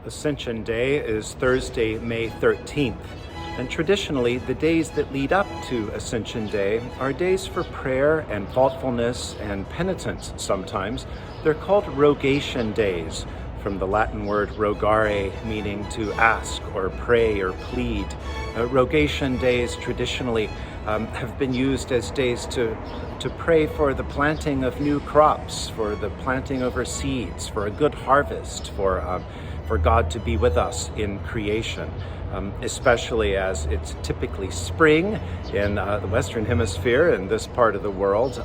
Ascension Day is Thursday, May 13th, and traditionally the days that lead up to Ascension Day are days for prayer and thoughtfulness and penitence sometimes. They're called Rogation Days, from the Latin word rogare, meaning to ask or pray or plead. Rogation Days traditionally have been used as days to pray for the planting of new crops, for the planting of our seeds, for a good harvest, for God to be with us in creation, especially as it's typically spring in the Western Hemisphere in this part of the world.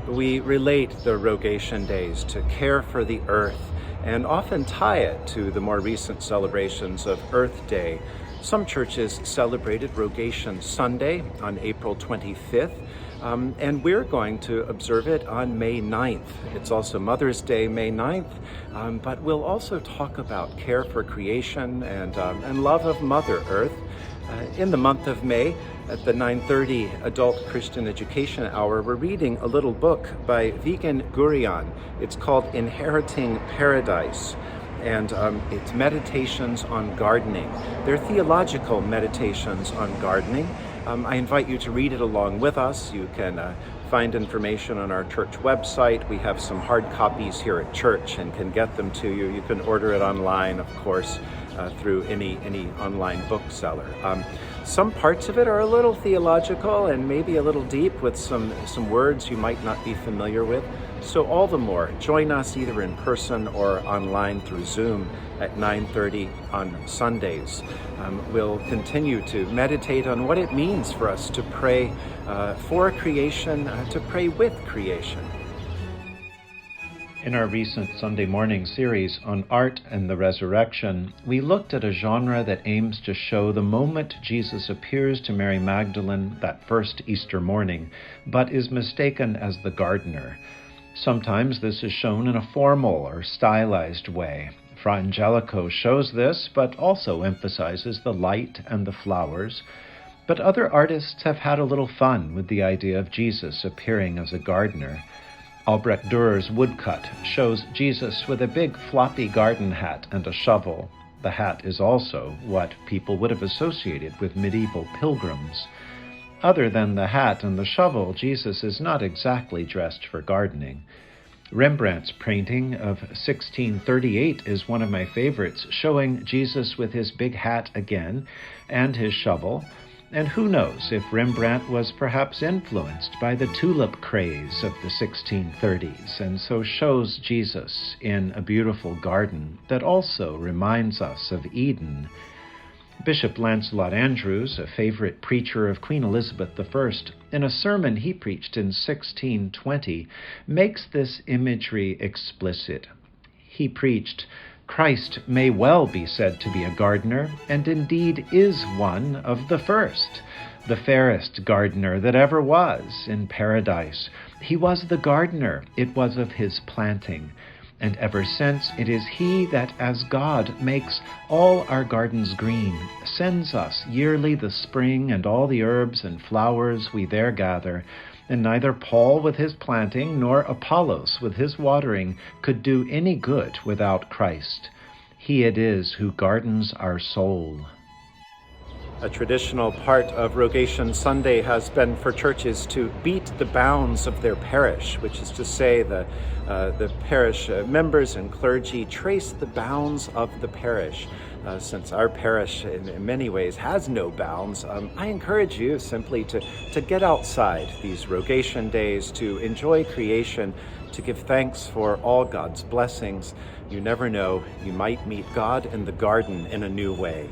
We relate the Rogation Days to care for the earth and often tie it to the more recent celebrations of Earth Day. Some churches celebrated Rogation Sunday on April 25th, and we're going to observe it on May 9th. It's also Mother's Day, May 9th, but we'll also talk about care for creation and love of Mother Earth. In the month of May, at the 9:30 Adult Christian Education Hour, we're reading a little book by Vigen Gurion. It's called Inheriting Paradise, and it's meditations on gardening. They're theological meditations on gardening. I invite you to read it along with us. You can find information on our church website. We have some hard copies here at church and can get them to you. You can order it online, of course, through any online bookseller. Some parts of it are a little theological and maybe a little deep with some words you might not be familiar with. So all the more, join us either in person or online through Zoom at 9:30 on Sundays. We'll continue to meditate on what it means for us to pray for creation, to pray with creation. In our recent Sunday morning series on art and the resurrection, we looked at a genre that aims to show the moment Jesus appears to Mary Magdalene that first Easter morning, but is mistaken as the gardener. Sometimes this is shown in a formal or stylized way. Fra Angelico shows this, but also emphasizes the light and the flowers. But other artists have had a little fun with the idea of Jesus appearing as a gardener. Albrecht Dürer's woodcut shows Jesus with a big floppy garden hat and a shovel. The hat is also what people would have associated with medieval pilgrims. Other than the hat and the shovel, Jesus is not exactly dressed for gardening. Rembrandt's painting of 1638 is one of my favorites, showing Jesus with his big hat again and his shovel. And who knows if Rembrandt was perhaps influenced by the tulip craze of the 1630s, and so shows Jesus in a beautiful garden that also reminds us of Eden. Bishop Lancelot Andrewes, a favorite preacher of Queen Elizabeth I, in a sermon he preached in 1620, makes this imagery explicit. He preached, "Christ may well be said to be a gardener, and indeed is one of the first, the fairest gardener that ever was in paradise. He was the gardener, it was of his planting. And ever since it is he that as God makes all our gardens green, sends us yearly the spring and all the herbs and flowers we there gather, and neither Paul with his planting nor Apollos with his watering could do any good without Christ. He it is who gardens our soul." A traditional part of Rogation Sunday has been for churches to beat the bounds of their parish, which is to say the parish members and clergy trace the bounds of the parish. Since our parish in many ways has no bounds, I encourage you simply to get outside these Rogation days, to enjoy creation, to give thanks for all God's blessings. You never know, you might meet God in the garden in a new way.